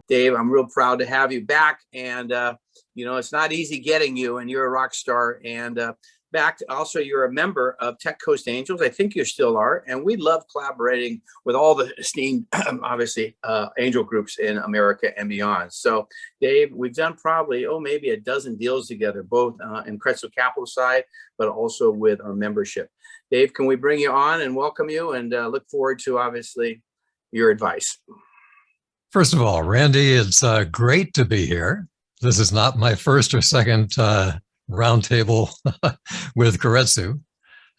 Dave, I'm real proud to have you back. And, it's not easy getting you, and you're a rock star. And back, also, you're a member of Tech Coast Angels. I think you still are. And we love collaborating with all the esteemed, obviously, angel groups in America and beyond. So, Dave, we've done probably, maybe a dozen deals together, both in Keiretsu Capital side, but also with our membership. Dave, can we bring you on and welcome you, and look forward to, obviously, your advice. First of all, Randy, it's great to be here. This is not my first or second roundtable with Keiretsu.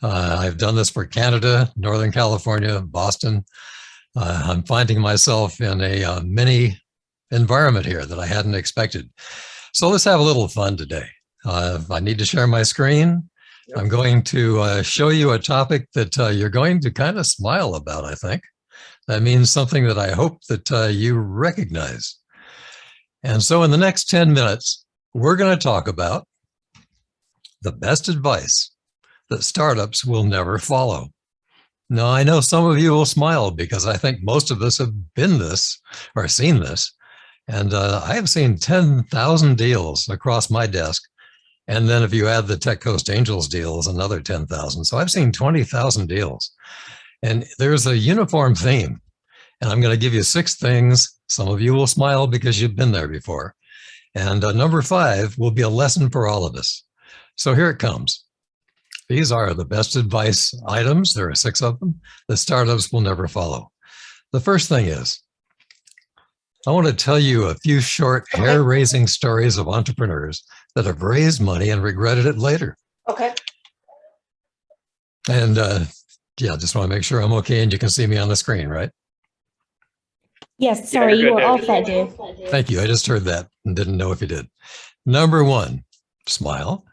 I've done this for Canada, Northern California, Boston. I'm finding myself in a mini environment here that I hadn't expected. So let's have a little fun today. I need to share my screen. Yep. I'm going to show you a topic that you're going to kind of smile about, I think. That means something that I hope that you recognize. And so in the next 10 minutes, we're going to talk about the best advice that startups will never follow. Now, I know some of you will smile because I think most of us have been this or seen this. And I have seen 10,000 deals across my desk. And then if you add the Tech Coast Angels deals, another 10,000. So I've seen 20,000 deals. And there's a uniform theme. And I'm going to give you 6 things. Some of you will smile because you've been there before. And number 5 will be a lesson for all of us. So here it comes. These are the best advice items. There are 6 of them that startups will never follow. The first thing is, I want to tell you a few short hair-raising stories of entrepreneurs that have raised money and regretted it later. Okay. And just want to make sure I'm okay and you can see me on the screen, right? Yes, sorry, you were all set, Dave. Thank you. I just heard that and didn't know if you did. Number 1, smile.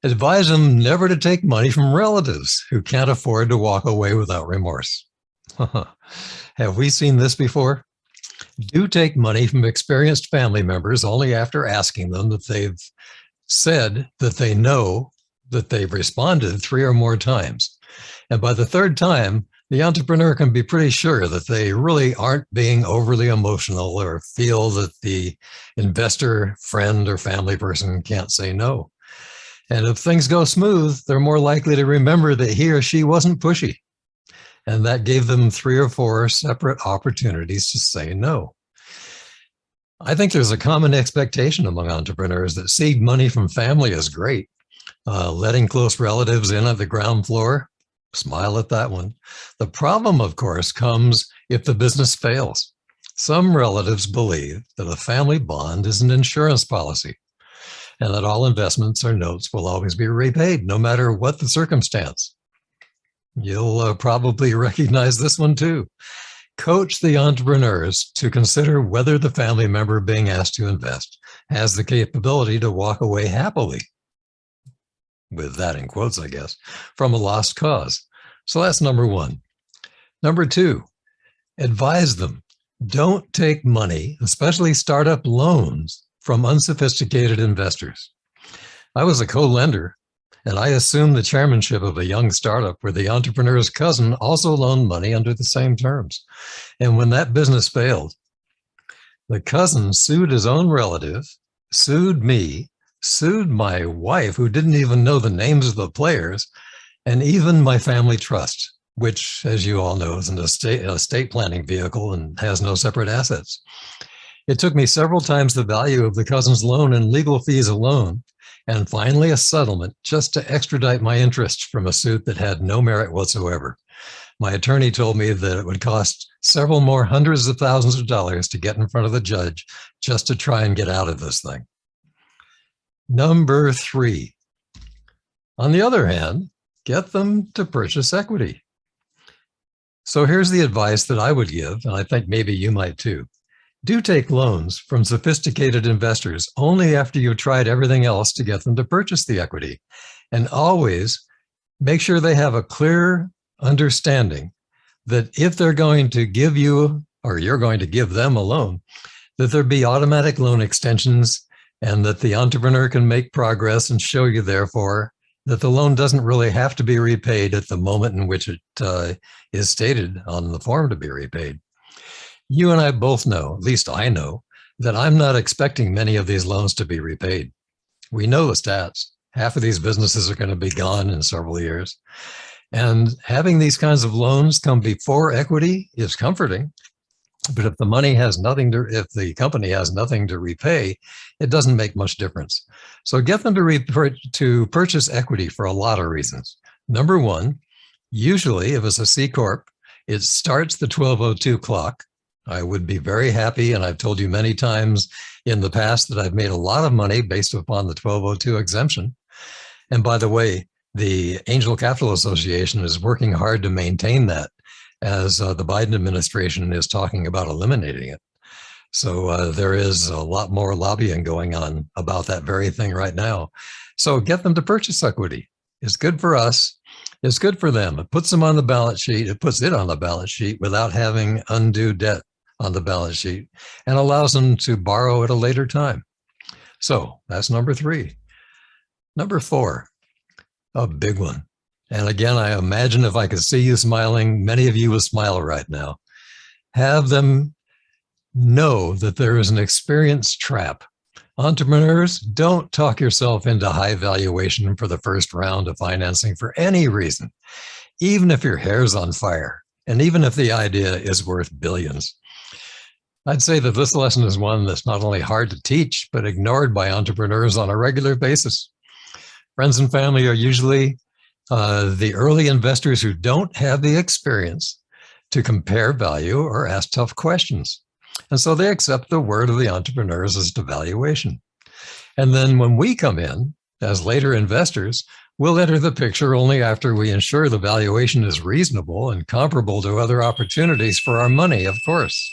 Advise them never to take money from relatives who can't afford to walk away without remorse. Have we seen this before? Do take money from experienced family members only after asking them that they've said that they know that they've responded 3 or more times. And by the 3rd time, the entrepreneur can be pretty sure that they really aren't being overly emotional or feel that the investor, friend, or family person can't say no. And if things go smooth, they're more likely to remember that he or she wasn't pushy. And that gave them 3 or 4 separate opportunities to say no. I think there's a common expectation among entrepreneurs that seed money from family is great. Letting close relatives in at the ground floor, smile at that one. The problem, of course, comes if the business fails. Some relatives believe that a family bond is an insurance policy and that all investments or notes will always be repaid, no matter what the circumstance. You'll probably recognize this one too. Coach the entrepreneurs to consider whether the family member being asked to invest has the capability to walk away happily, with that in quotes, I guess, from a lost cause. So that's number 1. Number 2, advise them. Don't take money, especially startup loans, from unsophisticated investors. I was a co-lender, and I assumed the chairmanship of a young startup where the entrepreneur's cousin also loaned money under the same terms. And when that business failed, the cousin sued his own relative, sued me, sued my wife, who didn't even know the names of the players, and even my family trust, which, as you all know, is an estate planning vehicle and has no separate assets. It took me several times the value of the cousin's loan and legal fees alone, and finally a settlement just to extradite my interest from a suit that had no merit whatsoever. My attorney told me that it would cost several more hundreds of thousands of dollars to get in front of the judge just to try and get out of this thing. Number 3, on the other hand, get them to purchase equity. So here's the advice that I would give, and I think maybe you might too. Do take loans from sophisticated investors only after you've tried everything else to get them to purchase the equity. And always make sure they have a clear understanding that if they're going to give you, or you're going to give them a loan, that there be automatic loan extensions and that the entrepreneur can make progress and show you, therefore, that the loan doesn't really have to be repaid at the moment in which it is stated on the form to be repaid. You and I both know, at least I know, that I'm not expecting many of these loans to be repaid. We know the stats. Half of these businesses are going to be gone in several years. And having these kinds of loans come before equity is comforting. But if the if the company has nothing to repay, it doesn't make much difference. So get them to purchase equity for a lot of reasons. Number one, usually if it's a C Corp, it starts the 1202 clock. I would be very happy, and I've told you many times in the past that I've made a lot of money based upon the 1202 exemption. And by the way, the Angel Capital Association is working hard to maintain that, as the Biden administration is talking about eliminating it. So there is a lot more lobbying going on about that very thing right now. So get them to purchase equity. It's good for us. It's good for them. It puts them on the balance sheet. It puts it on the balance sheet without having undue debt on the balance sheet, and allows them to borrow at a later time. So that's number 3. Number 4, a big one. And again, I imagine if I could see you smiling, many of you would smile right now. Have them know that there is an experience trap. Entrepreneurs, don't talk yourself into high valuation for the first round of financing for any reason, even if your hair's on fire, and even if the idea is worth billions. I'd say that this lesson is one that's not only hard to teach, but ignored by entrepreneurs on a regular basis. Friends and family are usually the early investors who don't have the experience to compare value or ask tough questions. And so they accept the word of the entrepreneurs as to valuation. And then when we come in as later investors, we'll enter the picture only after we ensure the valuation is reasonable and comparable to other opportunities for our money, of course.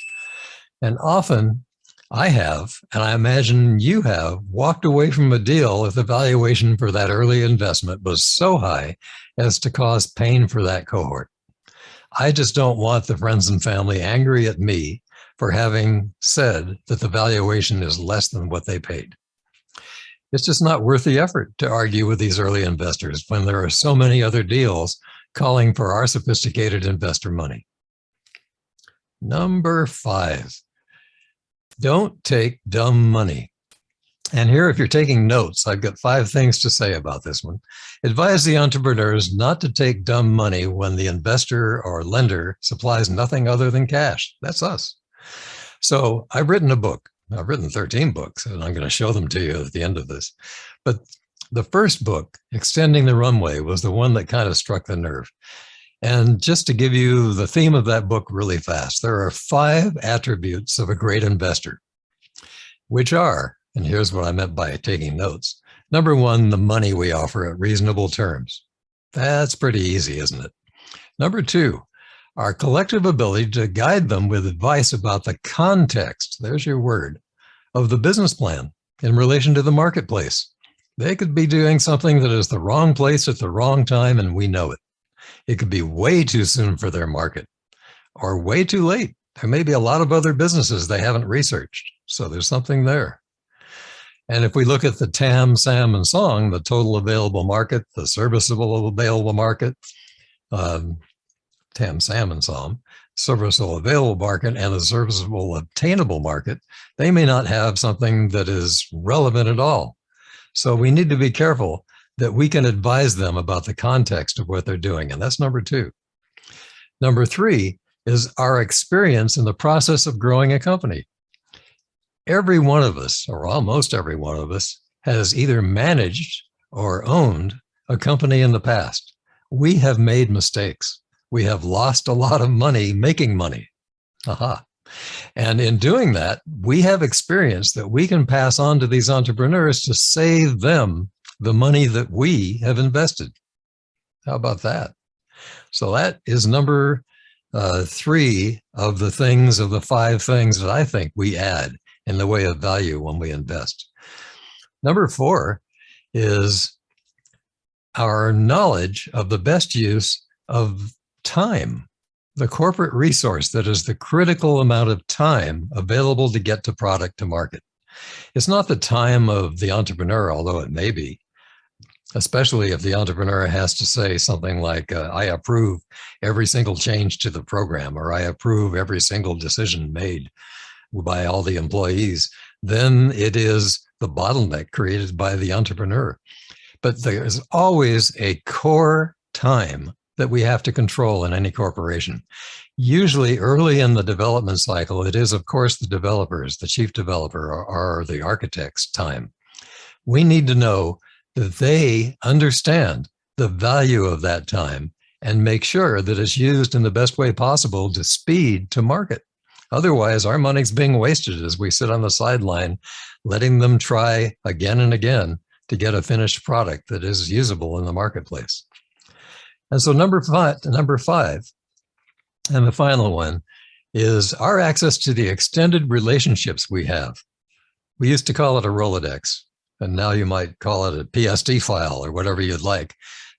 And often I have, and I imagine you have, walked away from a deal if the valuation for that early investment was so high as to cause pain for that cohort. I just don't want the friends and family angry at me for having said that the valuation is less than what they paid. It's just not worth the effort to argue with these early investors when there are so many other deals calling for our sophisticated investor money. Number 5. Don't take dumb money. And here, if you're taking notes, I've got 5 things to say about this one. Advise the entrepreneurs not to take dumb money when the investor or lender supplies nothing other than cash. That's us. So I've written a book. I've written 13 books, and I'm going to show them to you at the end of this. But the first book, Extending the Runway, was the one that kind of struck the nerve. And just to give you the theme of that book really fast, there are 5 attributes of a great investor, which are, and here's what I meant by taking notes. Number 1, the money we offer at reasonable terms. That's pretty easy, isn't it? Number 2, our collective ability to guide them with advice about the context, there's your word, of the business plan in relation to the marketplace. They could be doing something that is the wrong place at the wrong time, and we know it. It could be way too soon for their market or way too late. There may be a lot of other businesses they haven't researched. So there's something there. And if we look at the TAM, SAM, and SONG, the total available market, the serviceable available market, TAM, SAM, and SOM, serviceable available market, and the serviceable obtainable market, they may not have something that is relevant at all. So we need to be careful that we can advise them about the context of what they're doing. And that's number 2. Number 3 is our experience in the process of growing a company. Every one of us, or almost every one of us, has either managed or owned a company in the past. We have made mistakes. We have lost a lot of money making money. Aha. And in doing that, we have experience that we can pass on to these entrepreneurs to save them the money that we have invested. How about that? So that is number 3 of the things, of the 5 things that I think we add in the way of value when we invest. Number 4 is our knowledge of the best use of time, the corporate resource that is the critical amount of time available to get the product to market. It's not the time of the entrepreneur, although it may be, especially if the entrepreneur has to say something like, I approve every single change to the program, or I approve every single decision made. by all the employees, then it is the bottleneck created by the entrepreneur. But there's always a core time that we have to control in any corporation. Usually early in the development cycle, it is, of course, the developers, the chief developer, or the architect's time. We need to know that they understand the value of that time and make sure that it's used in the best way possible to speed to market. Otherwise, our money's being wasted as we sit on the sideline, letting them try again and again to get a finished product that is usable in the marketplace. And so number five, and the final one, is our access to the extended relationships we have. We used to call it a Rolodex, and now you might call it a PSD file or whatever you'd like.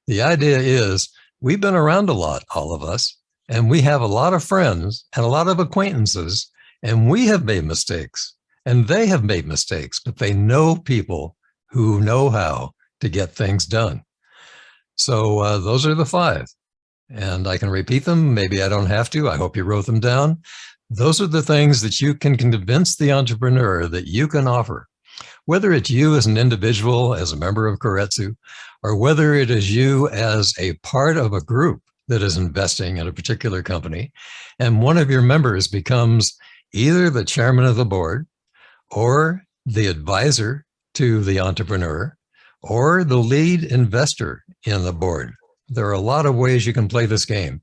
The idea is we've been around a lot, all of us, and we have a lot of friends and a lot of acquaintances, and we have made mistakes, and they have made mistakes, but they know people who know how to get things done. So those are the five. And I can repeat them. Maybe I don't have to. I hope you wrote them down. Those are the things that you can convince the entrepreneur that you can offer. Whether it's you as an individual, as a member of Keiretsu, or whether it is you as a part of a group that is investing in a particular company, and one of your members becomes either the chairman of the board, or the advisor to the entrepreneur, or the lead investor in the board. There are a lot of ways you can play this game,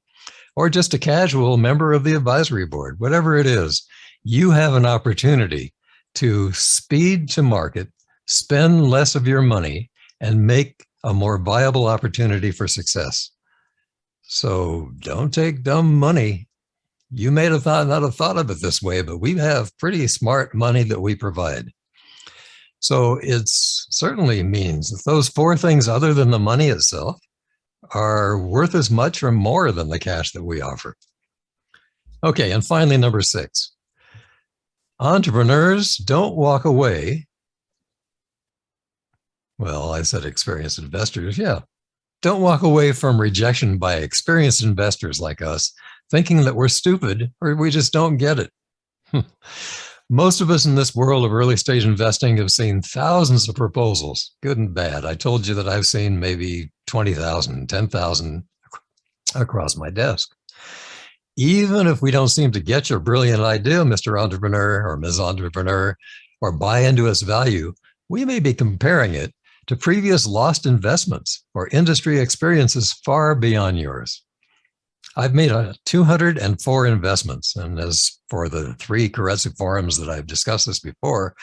or just a casual member of the advisory board. Whatever it is, you have an opportunity to speed to market, spend less of your money, and make a more viable opportunity for success. So don't take dumb money. You may have not have thought of it this way, but we have pretty smart money that we provide. So it certainly means that those four things other than the money itself are worth as much or more than the cash that we offer. Okay, and finally, number 6. Entrepreneurs don't walk away. Well, I said experienced investors, yeah. Don't walk away from rejection by experienced investors like us, thinking that we're stupid or we just don't get it. Most of us in this world of early stage investing have seen thousands of proposals, good and bad. I told you that I've seen maybe 20,000, 10,000 across my desk. Even if we don't seem to get your brilliant idea, Mr. Entrepreneur or Ms. Entrepreneur, or buy into its value, we may be comparing it to previous lost investments or industry experiences far beyond yours. I've made 204 investments, and as for the 3 Keiretsu forums that I've discussed this before,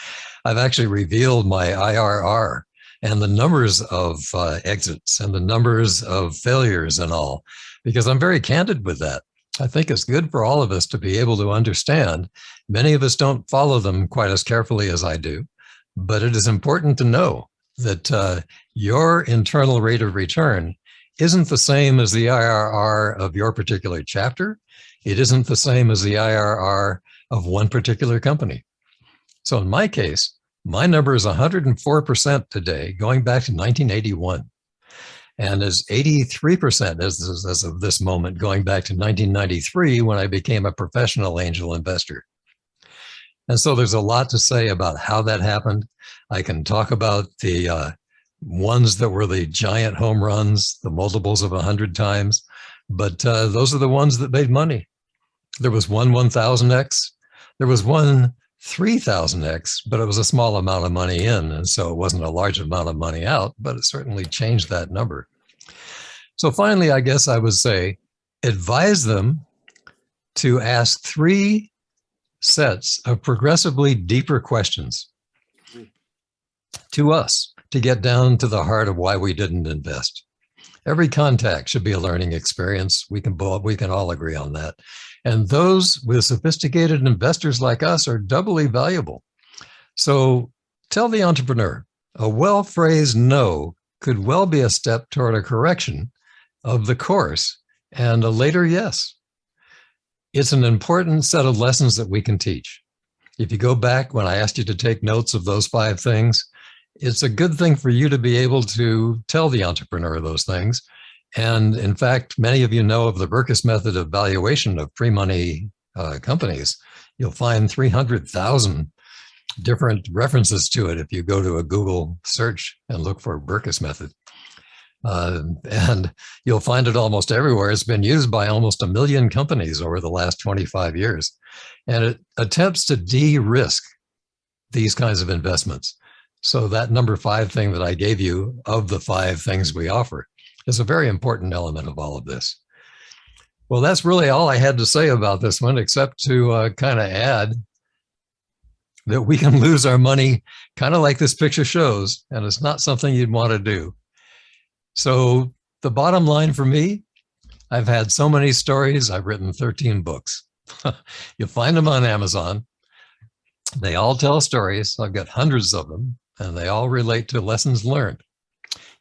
I've actually revealed my IRR and the numbers of exits and the numbers of failures and all, because I'm very candid with that. I think it's good for all of us to be able to understand. Many of us don't follow them quite as carefully as I do, but it is important to know that your internal rate of return isn't the same as the IRR of your particular chapter. It isn't the same as the IRR of one particular company. So in my case, my number is 104% today, going back to 1981, and is 83% as of this moment, going back to 1993 when I became a professional angel investor. And so there's a lot to say about how that happened. I can talk about the ones that were the giant home runs, the multiples of 100 times, but those are the ones that made money. There was one 1,000x, there was one 3,000x, but it was a small amount of money in, and so it wasn't a large amount of money out, but it certainly changed that number. So finally, I guess I would say, advise them to ask 3 sets of progressively deeper questions to us to get down to the heart of why we didn't invest. Every contact should be a learning experience. We can all agree on that. And those with sophisticated investors like us are doubly valuable. So tell the entrepreneur, a well-phrased no could well be a step toward a correction of the course and a later yes. It's an important set of lessons that we can teach. If you go back when I asked you to take notes of those 5 things, it's a good thing for you to be able to tell the entrepreneur those things. And in fact, many of you know of the Berkus method of valuation of pre-money companies. You'll find 300,000 different references to it if you go to a Google search and look for Berkus method. And you'll find it almost everywhere. It's been used by almost 1 million companies over the last 25 years. And it attempts to de-risk these kinds of investments. So that number 5 thing that I gave you of the 5 things we offer is a very important element of all of this. Well, that's really all I had to say about this one, except to kind of add that we can lose our money kind of like this picture shows, and it's not something you'd want to do. So the bottom line for me, I've had so many stories, I've written 13 books. You'll find them on Amazon. They all tell stories. I've got hundreds of them, and they all relate to lessons learned.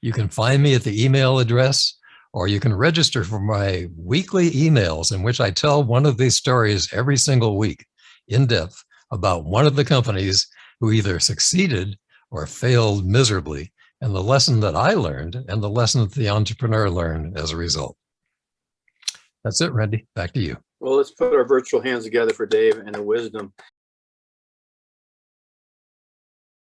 You can find me at the email address, or you can register for my weekly emails in which I tell one of these stories every single week in depth about one of the companies who either succeeded or failed miserably, and the lesson that I learned and the lesson that the entrepreneur learned as a result. That's it, Randy. Back to you. Well, let's put our virtual hands together for Dave and the wisdom.